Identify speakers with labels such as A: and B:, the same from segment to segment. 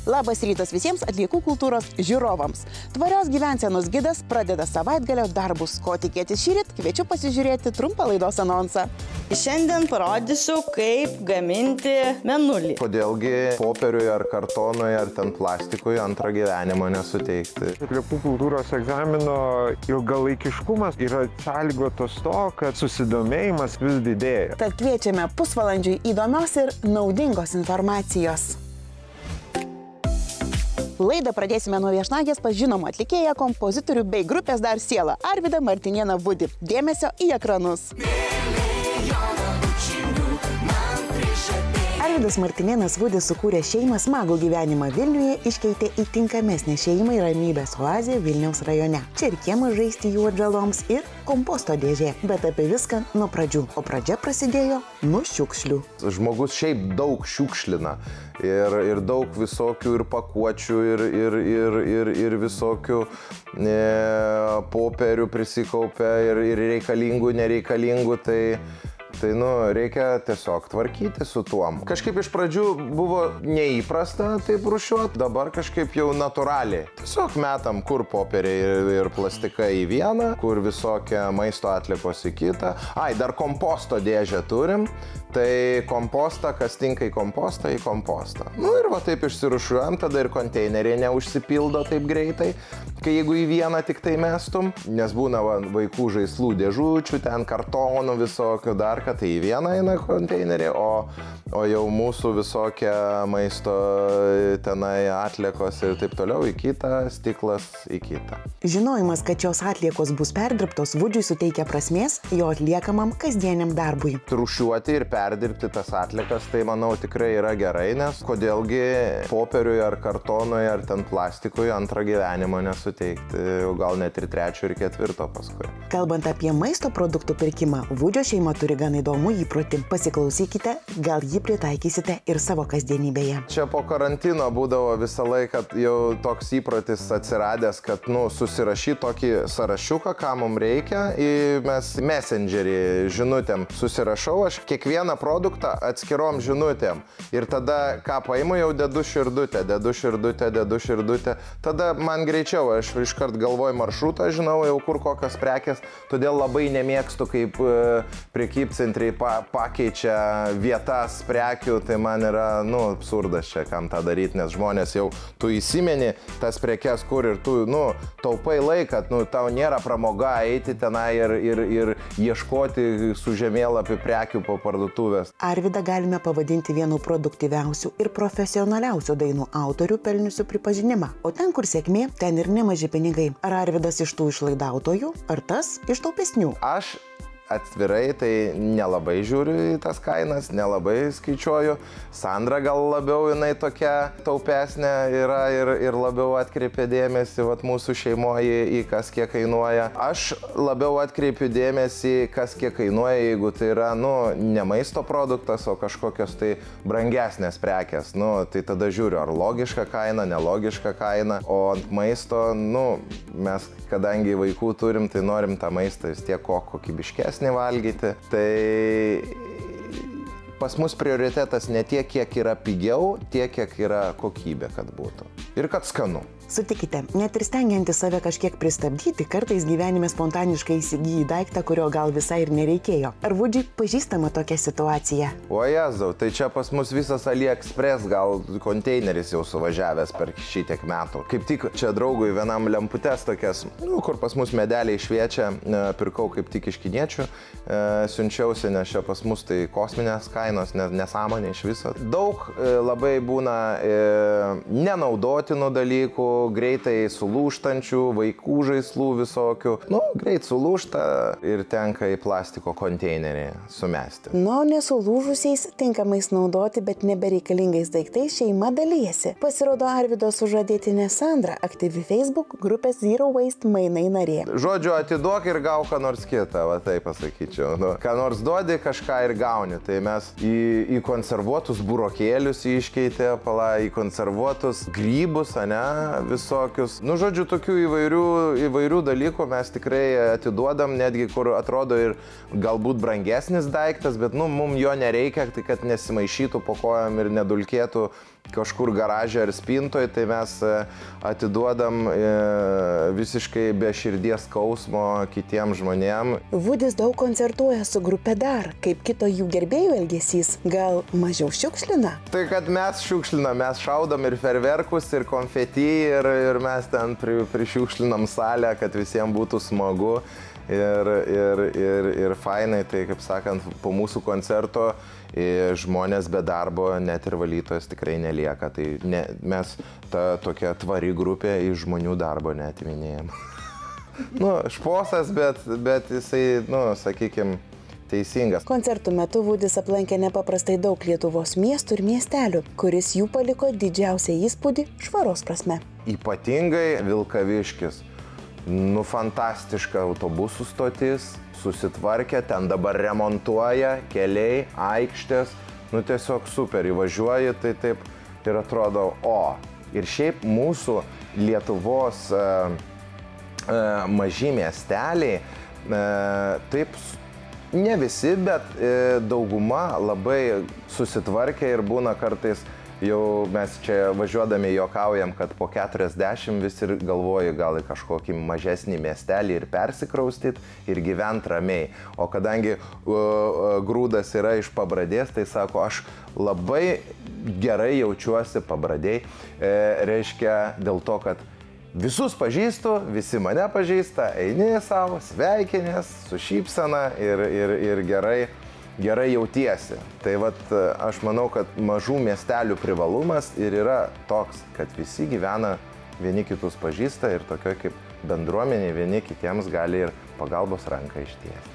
A: Labas rytas visiems atliekų kultūros žiūrovams. Tvarios gyvensenos gidas pradeda savaitgalio darbus. Ko tikėtis šįryt, kviečiu pasižiūrėti trumpą laidos anonsą.
B: Šiandien parodysiu, kaip gaminti mėnulį.
C: Kodėlgi popieriui ar kartonui ar ten plastikui antrą gyvenimą nesuteikti.
D: Atliekų kultūros egzamino ilgalaikiškumas yra sąlygotas to, kad susidomėjimas vis didėja.
A: Tad kviečiame pusvalandžiui įdomios ir naudingos informacijos. Laidą pradėsime nuo viešnagės pas žinomą atlikėją, kompozitorių bei grupės Dar siela Arvydą Martinėną Vudį. Dėmesio į ekranus. Arvydas Martinėnas Vudis sukūrė šeimą smagų gyvenimą Vilniuje, iškeitė į tinkamesnę šeimai ramybės oazę Vilniaus rajone. Čia ir kiemas žaisti jų atžaloms ir komposto dėžė, bet apie viską nuo pradžių. O pradžia prasidėjo nuo šiukšlių.
C: Žmogus šiaip daug šiukšlina ir daug visokių ir pakuočių ir visokių popierių prisikaupia ir reikalingų, nereikalingų, tai reikia tiesiog tvarkyti su tuom. Kažkaip iš pradžių buvo neįprasta taip rūšiuoti, dabar kažkaip jau natūraliai. Tiesiog metam kur popieriai ir plastikai į vieną, kur visokie maisto atliekos į kitą. Dar komposto dėžę turim, tai kompostą, kas tinka į kompostą, Ir va taip išsirūšiuojam, tada ir konteineriai neužsipildo taip greitai, kai jeigu į vieną tik tai mestum, nes būna vaikų žaislų dėžučių, ten kartonų visokių dar, kad tai į vieną eina konteinerį, o jau mūsų visokie maisto tenai atliekos ir taip toliau į kitą, stiklas į kitą.
A: Žinojimas, kad šios atliekos bus perdirbtos, Vudžiui suteikia prasmės jo atliekamam kasdieniam darbui.
C: Rūšiuoti ir perdirbti tas atliekas, tai manau tikrai yra gerai, nes kodėlgi popieriui ar kartonui ar ten plastikui antrą gyvenimą nesuteikti, gal net ir trečio ir ketvirto paskui.
A: Kalbant apie maisto produktų pirkimą, Vudžio šeima turi gan įdomų įprotį. Pasiklausykite, gal jį pritaikysite ir savo kasdienybėje.
C: Čia po karantino būdavo visą laiką jau toks įprotis atsiradęs, kad susirašyti tokį sąrašiuką, ką mums reikia, mes Messengerį žinutėm susirašau, aš kiekvieną produktą atskirom žinutėm ir tada ką paimu, jau dedu širdutę, tada man greičiau, aš iškart galvoju maršrutą, žinau jau kur kokios prekės, todėl labai nemėgstu, kaip prekybcentriai pakeičia vietas prekių, tai man yra, absurdas čia, kam tą daryti, nes žmonės jau, tu įsimeni tas prekes kur ir tu, taupai laiką, tau nėra pramoga eiti tenai ir ieškoti su žemėlapiu prekių po parduotuvės.
A: Arvydą galime pavadinti vienu produktyviausių ir profesionaliausių dainų autorių pelniusių pripažinimą. O ten, kur sėkmė, ten ir nemaži pinigai. Ar Arvydas iš tų išlaidautojų, ar tas iš taupesnių?
C: Aš atvirai tai nelabai žiūriu į tas kainas, nelabai skaičiuoju. Sandra gal labiau jinai tokia taupesnė yra ir labiau atkreipia dėmesį mūsų šeimoje į kas kiek kainuoja. Aš labiau atkreipiu dėmesį, kas kiek kainuoja, jeigu tai yra, ne maisto produktas, o kažkokios tai brangesnės prekės. Tai tada žiūriu, ar logiška kaina, nelogiška kaina. O ant maisto, mes kadangi vaikų turim, tai norim tą maistą vis tiek kokybiškesnį valgyti. Tai pas mus prioritetas ne tiek, kiek yra pigiau, tiek, kiek yra kokybė, kad būtų. Ir kad skanu.
A: Sutikite, net ir stengiantis save kažkiek pristabdyti, kartais gyvenime spontaniškai įsigyji daiktą, kurio gal visai ir nereikėjo. Ar Vudžiui pažįstama tokia situacija?
C: O Jėzau, tai čia pas mus visas AliExpress gal konteineris jau suvažiavęs per šitiek metų. Kaip tik čia draugui vienam lemputes tokias, kur pas mus medeliai šviečia, pirkau kaip tik iš kiniečių, siunčiausi, nes čia pas mus tai kosminės kainos, nesąmonė iš viso. Daug labai būna nenaudotinų dalykų, greitai sulūžtančių, vaikų žaislų visokių. Greit sulūžta ir tenka į plastiko konteinerį sumesti.
A: Nesulūžusiais, tinkamais naudoti, bet nebereikalingais daiktais šeima dalyjasi. Pasirodo, Arvydo sužadėtinė Sandra, aktyvi Facebook grupės Zero Waste mainai narė.
C: Žodžiu, atiduok ir gauk ką nors kitą, taip pasakyčiau. Ką nors duodi, kažką ir gauni. Tai mes į konservuotus burokėlius iškeitė, į konservuotus grybus, visokius. Nu, žodžiu, tokių įvairių dalykų mes tikrai atiduodam, netgi kur atrodo ir galbūt brangesnis daiktas, bet mums jo nereikia, tai kad nesimaišytų po kojom ir nedulkėtų kažkur garaže ar spintoje, tai mes atiduodam visiškai be širdies skausmo kitiem žmonėm.
A: Vudis daug koncertuoja su grupe Dar. Kaip kito jų gerbėjų elgesys? Gal mažiau šiukšlina?
C: Tai kad mes šiukšlinam, mes šaudom ir ferverkus, ir konfeti, ir mes ten prišiukšlinam salę, kad visiems būtų smagu ir fainai. Tai, kaip sakant, po mūsų koncerto žmonės be darbo, net ir valytojas tikrai nelieka. Tai mes ta tokia tvari grupė iš žmonių darbo neatiminėjom. Šposas, bet jisai, sakykime, teisingas.
A: Koncertų metu Vudis aplankė nepaprastai daug Lietuvos miestų ir miestelių, kuris jų paliko didžiausią įspūdį švaros prasme.
C: Ypatingai Vilkaviškis. Fantastiška autobusų stotis, susitvarkė, ten dabar remontuoja, keliai, aikštės, tiesiog super, įvažiuoji, tai taip ir atrodo, Ir šiaip mūsų Lietuvos maži miesteliai, taip, ne visi, bet dauguma labai susitvarkė ir būna kartais, jau mes čia važiuodami juokaujam, kad po 40 vis ir galvoju gal į kažkokį mažesnį miestelį ir persikraustyt ir gyvent ramiai. O kadangi Grūdas yra iš Pabradės, tai sako, aš labai gerai jaučiuosi Pabradėj, reiškia dėl to, kad visus pažįstu, visi mane pažįsta, eini savo, sveikinės, su šypsena ir gerai jautiesi. Tai aš manau, kad mažų miestelių privalumas ir yra toks, kad visi gyvena, vieni kitus pažįsta ir tokioj kaip bendruomenė vieni kitiems gali ir pagalbos ranką ištiesti.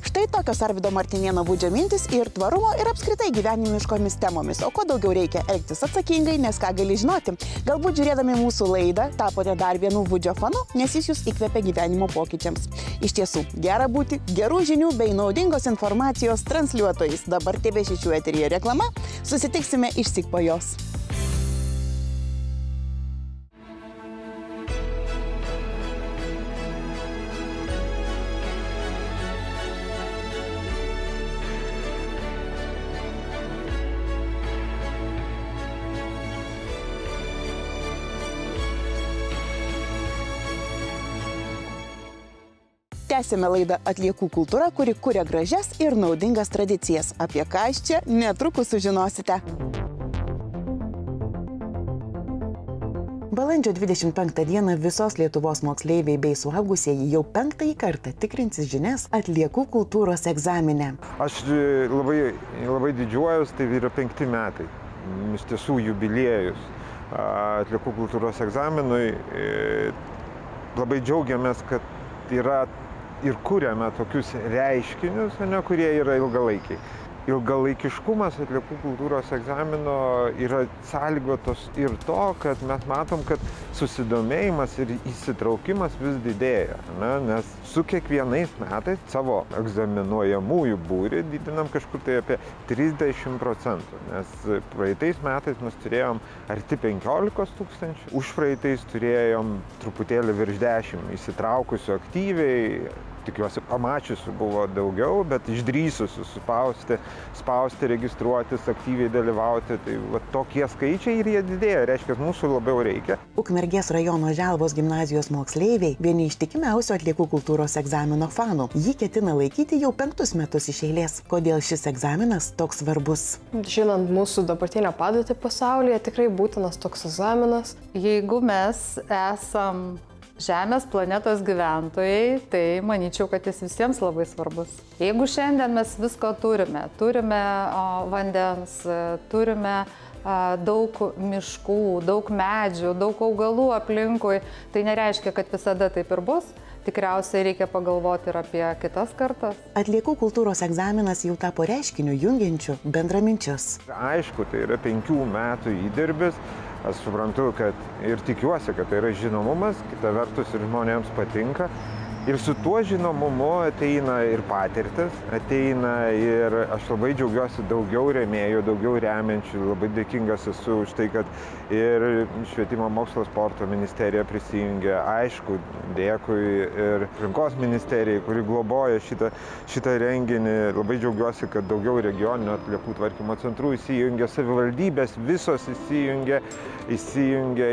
A: Štai tokios Arvydo Martinėno Vudžio mintis ir tvarumo ir apskritai gyvenimiškomis temomis. O ko daugiau reikia elgtis atsakingai, nes ką gali žinoti. Galbūt žiūrėdami mūsų laidą tapote dar vienu Vudžio fanu, nes jis jūs įkvepia gyvenimo pokyčiams. Iš tiesų, gera būti gerų žinių bei naudingos informacijos transliuotojais. Dabar TV6 eteryje reklama. Susitiksime išsyk po jos. Tęsime laidą Atliekų kultūra, kuri kuria gražias ir naudingas tradicijas. Apie ką čia netrukus sužinosite. Balandžio 25 dieną visos Lietuvos moksleiviai bei suaugusieji jau 5. kartą tikrinsis žinias Atliekų kultūros egzamine.
D: Aš labai didžiuojuosi, tai yra 5 metai. Iš tiesų jubiliejus Atliekų kultūros egzaminui. Labai džiaugiamės, kad yra ir kuriame tokius reiškinius, kurie yra ilgalaikiai. Ilgalaikiškumas Atliekų kultūros egzamino yra sąlygotas ir to, kad mes matom, kad susidomėjimas ir įsitraukimas vis didėja. Nes su kiekvienais metais savo egzaminuojamųjų būrį didinam kažkur tai apie 30%. Nes praeitais metais mes turėjom arti 15 000, užpraeitais turėjom truputėlį virš 10 įsitraukusių aktyviai. Tikiuosi, pamačiusių buvo daugiau, bet išdrįsusių spausti, registruotis, aktyviai dalyvauti. Tai tokie skaičiai ir jie didėja, reiškia, mūsų labiau reikia.
A: Ukmergės rajono Želvos gimnazijos moksleiviai vieni iš tikimiausių Atliekų kultūros egzamino fanų. Jį ketina laikyti jau 5 metus iš eilės. Kodėl šis egzaminas toks svarbus?
E: Žinant mūsų dabartinę padėtį pasaulyje, tikrai būtinas toks egzaminas.
F: Jeigu mes esam Žemės planetos gyventojai, tai manyčiau, kad jis visiems labai svarbus. Jeigu šiandien mes visko turime vandens, turime daug miškų, daug medžių, daug augalų aplinkui, tai nereiškia, kad visada taip ir bus. Tikriausiai reikia pagalvoti ir apie kitas kartas.
A: Atliekų kultūros egzaminas jau tapo reiškiniu jungiančiu bendraminčius.
D: Aišku, tai yra 5 metų įdirbis. Aš suprantu, kad ir tikiuosi, kad tai yra žinomumas, kita vertus ir žmonėms patinka. Ir su tuo žinomumu ateina ir patirtis, ateina ir aš labai džiaugiuosi daugiau rėmėjų, daugiau remiančių, labai dėkingas esu už tai, kad ir Švietimo mokslo sporto ministerija prisijungė, aišku, dėkui ir aplinkos ministerijai, kuri globoja šitą renginį. Labai džiaugiuosi, kad daugiau regioninio atliekų tvarkymo centrų įsijungia, savivaldybės visos įsijungia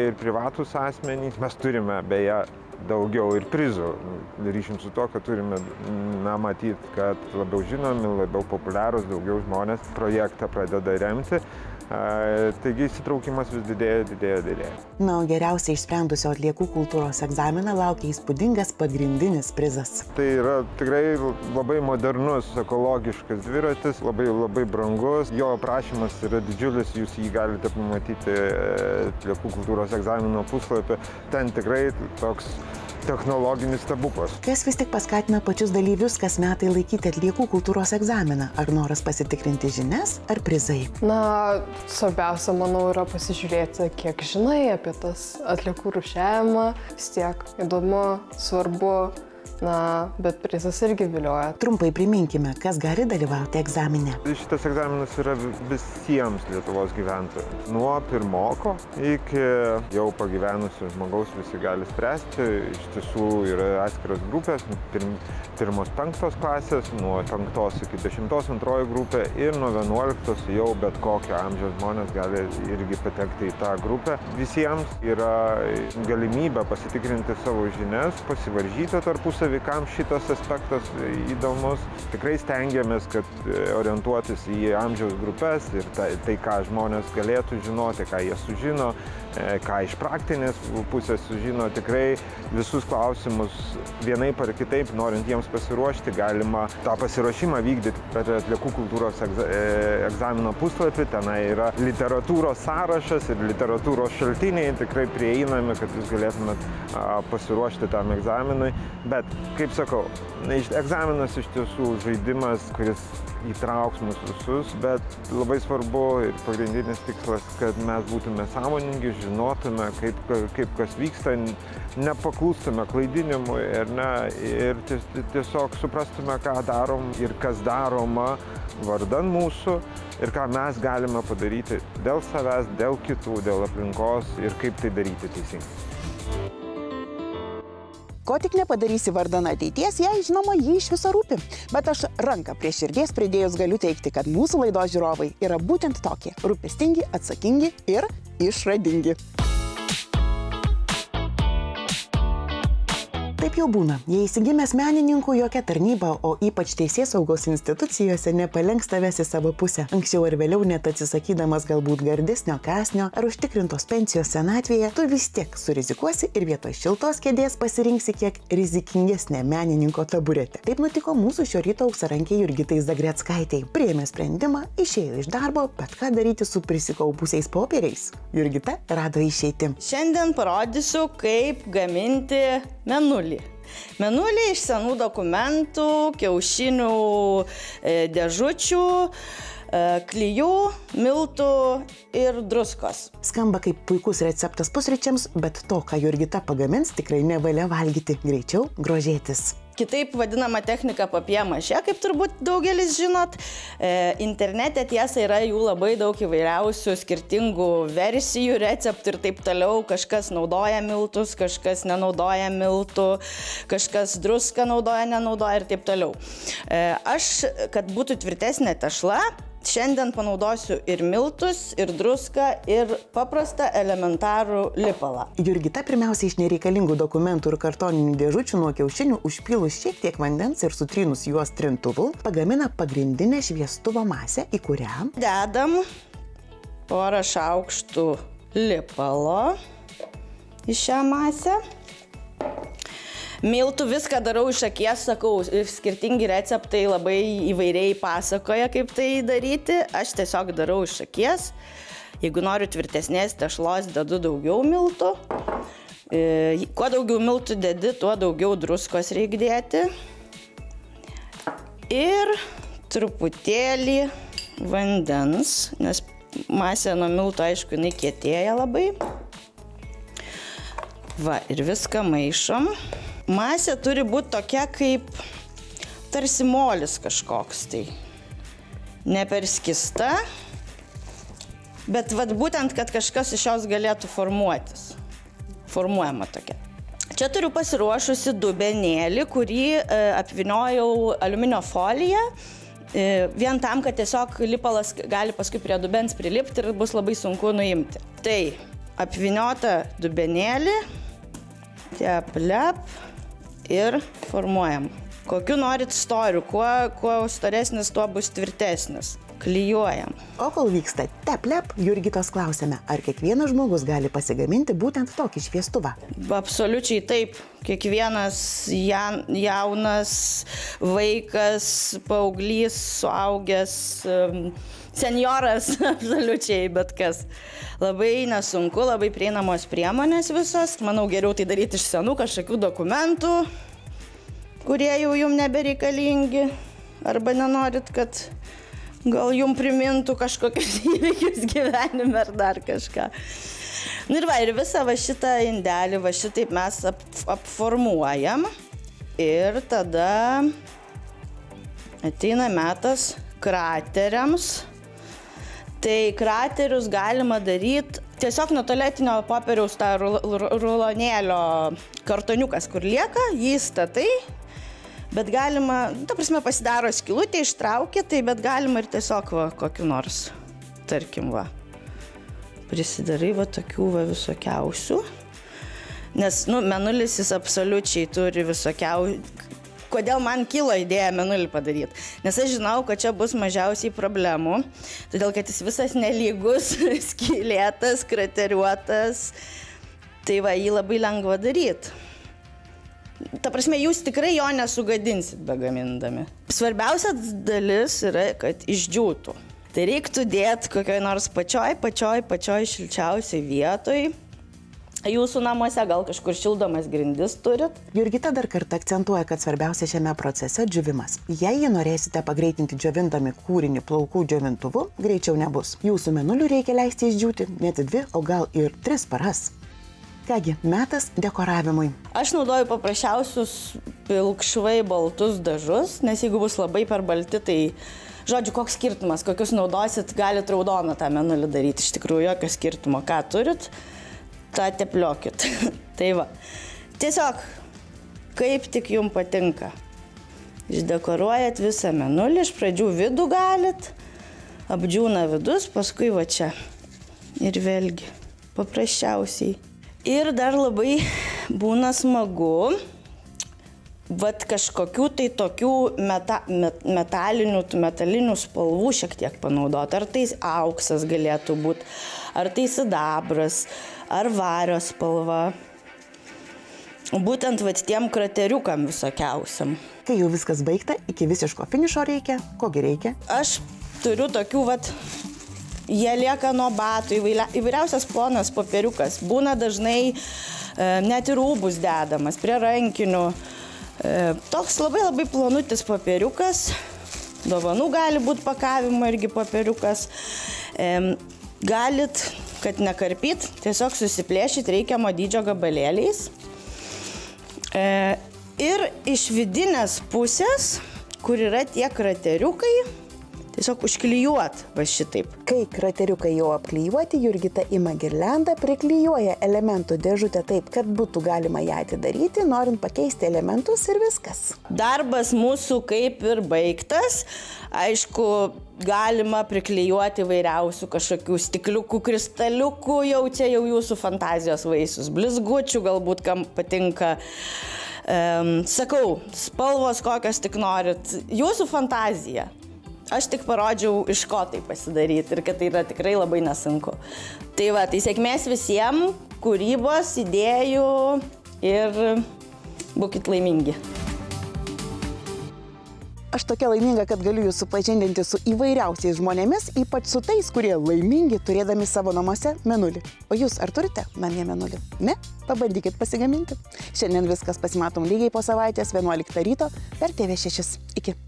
D: ir privatus asmenys. Mes turime beje daugiau ir prizų. Ryšim su to, kad turime matyti, kad labiau žinomi, labiau populiarūs, daugiau žmonės projektą pradeda remti. Taigi įsitraukimas vis didėja.
A: Na, o geriausiai išsprendusio atliekų kultūros egzaminą laukia įspūdingas pagrindinis prizas.
D: Tai yra tikrai labai modernus, ekologiškas dviratis, labai brangus. Jo aprašymas yra didžiulis, jūs jį galite pamatyti atliekų kultūros egzamino puslapį. Ten tikrai toks technologinis stebuklas.
A: Kas vis tik paskatina pačius dalyvius kas metai laikyti atliekų kultūros egzaminą? Ar noras pasitikrinti žinias, ar prizai?
E: Na, svarbiausia, manau, yra pasižiūrėti, kiek žinai apie tas atliekų rūšiavimą. Vis tiek įdomu, svarbu. Na, bet prizas irgi vilioja.
A: Trumpai priminkime, kas gali dalyvauti egzamine.
D: Šitas egzaminas yra visiems Lietuvos gyventojams. Nuo pirmoko iki jau pagyvenusio žmogaus visi gali spręsti. Iš tiesų yra atskiros grupės, pirmos 5 klasės, nuo 5 iki 10 antroji grupė ir nuo 11 jau bet kokio amžiaus žmonės gali irgi patekti į tą grupę. Visiems yra galimybė pasitikrinti savo žinias, pasivaržyti tarpusavį, kam šitas aspektas įdomus. Tikrai stengiamės, kad orientuotis į amžiaus grupės ir tai, ką žmonės galėtų žinoti, ką jie sužino, ką iš praktinės pusės sužino. Tikrai visus klausimus vienaip ar kitaip, norint jiems pasiruošti, galima tą pasiruošimą vykdyti per atliekų kultūros egzamino puslapį. Tenai yra literatūros sąrašas ir literatūros šaltiniai tikrai prieinami, kad jūs galėtumėt pasiruošti tam egzaminui. Bet, kaip sakau, egzaminas iš tiesų žaidimas, kuris įtrauks mus visus, bet labai svarbu ir pagrindinis tikslas, kad mes būtume sąmoningi, žinotume, kaip kas vyksta, nepaklūstume klaidinimui ir tiesiog suprastume, ką darom ir kas daroma vardan mūsų ir ką mes galime padaryti dėl savęs, dėl kitų, dėl aplinkos ir kaip tai daryti teisingai.
A: Ko tik nepadarysi vardan ateities, jei žinoma jį iš viso rūpi. Bet aš ranką prie širdies pridėjus galiu teigti, kad mūsų laidos žiūrovai yra būtent tokie – rūpestingi, atsakingi ir išradingi. Taip jau būna. Jei įsigimęs menininkų, jokia tarnyba, o ypač teisėsaugos institucijose nepalenks tavęs į savo pusę. Anksčiau ar vėliau, net atsisakydamas galbūt gardesnio kąsnio ar užtikrintos pensijos senatvėje, tu vis tiek surizikuosi ir vietoj šiltos kėdės pasirinksi kiek rizikingesnę menininko taburetę. Taip nutiko mūsų šio ryto auksarankei Jurgitai Zagreckaitei. Priėmė sprendimą, išėjo iš darbo, bet ką daryti su prisikaupusiais popieriais? Jurgita rado išeitį.
B: Šiandien parodysiu, kaip gaminti menulį. Menulį iš senų dokumentų, kiaušinių dėžučių, klijų, miltų ir druskos.
A: Skamba kaip puikus receptas pusryčiams, bet to, ką Jurgita pagamins, tikrai nevalia valgyti, greičiau grožėtis.
B: Kitaip vadinama technika papjė-mašė, kaip turbūt daugelis žinot. Internete tiesa yra jų labai daug įvairiausių skirtingų versijų, receptų ir taip toliau. Kažkas naudoja miltus, kažkas nenaudoja miltų, kažkas druską naudoja, nenaudoja ir taip toliau. Aš, kad būtų tvirtesnė tešla, šiandien panaudosiu ir miltus, ir druską, ir paprastą elementarų lipalą.
A: Jurgita pirmiausia iš nereikalingų dokumentų ir kartoninių dėžučių nuo kiaušinių užpylus šiek tiek vandens ir sutrynus juos trintuvu, pagamina pagrindinę šviestuvo masę, į kurią
B: dedam porą šaukštų lipalo į šią masę. Miltų viską darau iš akies, sakau, skirtingi receptai labai įvairiai pasakoja, kaip tai daryti. Aš tiesiog darau iš akies. Jeigu noriu tvirtesnės tešlos, dedu daugiau miltų. Kuo daugiau miltų dedi, tuo daugiau druskos reikia dėti. Ir truputėlį vandens, nes masė nuo miltų, aišku, jinai kietėja labai. Va, ir viską maišom. Masė turi būti tokia kaip tarsi molis kažkoks tai. Ne per skista, bet vat būtent, kad kažkas iš jos galėtų formuotis. Formuojama tokia. Čia turiu pasiruošusi dubenėlį, kurį apvyniojau aliuminio foliją, vien tam, kad tiesiog lipalas gali paskui prie dubens prilipti ir bus labai sunku nuimti. Tai apvyniota dubenėlį, teplep ir formuojam. Kokiu norit storiu, kuo storesnis, tuo bus tvirtesnis. Klijuojam.
A: O kol vyksta teplep, Jurgitos klausėme, ar kiekvienas žmogus gali pasigaminti būtent tokį šviestuvą?
B: Absoliučiai taip. Kiekvienas jaunas vaikas, paauglys, suaugęs, senjoras, absoliučiai bet kas. Labai nesunku, labai prieinamos priemonės visos. Manau, geriau tai daryti iš senų kažkokių dokumentų, kurie jau jums nebereikalingi, arba nenorit, kad gal jums primintų kažkokius įvykius gyvenime ar dar kažką. Ir visą šitą indelį šitaip mes apformuojam ir tada ateina metas krateriams. Tai kraterius galima daryti tiesiog nuo tualetinio popieriaus tą rulonėlio kartoniukas, kur lieka, jį statai. Bet galima, ta prasme, pasidaro skylutė, ištraukia, tai bet galima ir tiesiog kokiu nors, tarkim, prisidarai tokių visokiausių. Nes, menulis jis absoliučiai turi visokiausių. Kodėl man kilo idėja menulį padaryti? Nes aš žinau, kad čia bus mažiausiai problemų, todėl kad jis visas nelygus, skylėtas, krateriuotas, tai jį labai lengva daryti. Ta prasme, jūs tikrai jo nesugadinsit begamindami. Svarbiausia dalis yra, kad išdžiūtų. Tai reiktų dėti kokioj nors pačioj šilčiausiai vietoj. Jūsų namuose gal kažkur šildomas grindis turit.
A: Jurgita dar kartą akcentuoja, kad svarbiausia šiame procese džiūvimas. Jei norėsite pagreitinti džiovindami kūrinį plaukų džiovintuvu, greičiau nebus. Jūsų menulių reikia leisti išdžiūti net 2, o gal ir 3 paras. Kągi, metas dekoravimui.
B: Aš naudoju paprasčiausius pilkšvai baltus dažus, nes jeigu bus labai per balti, tai, žodžiu, koks skirtumas, kokius naudosit, galit raudoną tą menulį daryti. Iš tikrųjų, jokio skirtumo, ką turit, tą tepliokit. Tai tiesiog, kaip tik jums patinka. Išdekoruojat visą menulį, iš pradžių vidų galit, apdžiūna vidus, paskui čia. Ir vėlgi, paprasčiausiai. Ir dar labai būna smagu, kažkokių tai tokių metalinių spalvų šiek tiek panaudoti. Ar tai auksas galėtų būti, ar tai sidabras, ar vario spalva. Būtent tiem krateriukam visokiausiam.
A: Kai jau viskas baigta, iki visiško finišo reikia, kogi reikia?
B: Aš turiu tokių jie lieka nuo batų, įvairiausias plonas popieriukas. Būna dažnai net ir rūbus dedamas, prie rankinių. Toks labai plonutis popieriukas. Dovanų gali būti pakavimo irgi popieriukas. Galit, kad nekarpyt, tiesiog susiplėšit reikiamo dydžio gabalėliais. Ir iš vidinės pusės, kur yra tie krateriukai, tiesiog užklijuot šitaip.
A: Kai krateriukai jau apklijuoti, Jurgita ima girliandą, priklijuoja elementų dėžutę taip, kad būtų galima ją atidaryti, norint pakeisti elementus ir viskas.
B: Darbas mūsų kaip ir baigtas. Aišku, galima priklijuoti vairiausių kažkokių stikliukų, kristaliukų, čia jau jūsų fantazijos vaisius. Blizgučių galbūt kam patinka. Sakau, spalvos kokios tik norit. Jūsų fantazija. Aš tik parodžiau, iš ko tai pasidaryti ir kad tai yra tikrai labai nesunku. Tai sėkmės visiems, kūrybos, idėjų ir būkit laimingi.
A: Aš tokia laiminga, kad galiu jūs supažindinti su įvairiausiais žmonėmis, ypač su tais, kurie laimingi turėdami savo namuose menulį. O jūs ar turite namie menulį? Ne? Pabandykit pasigaminti. Šiandien viskas, pasimatom lygiai po savaitės 11 ryto per TV6. Iki.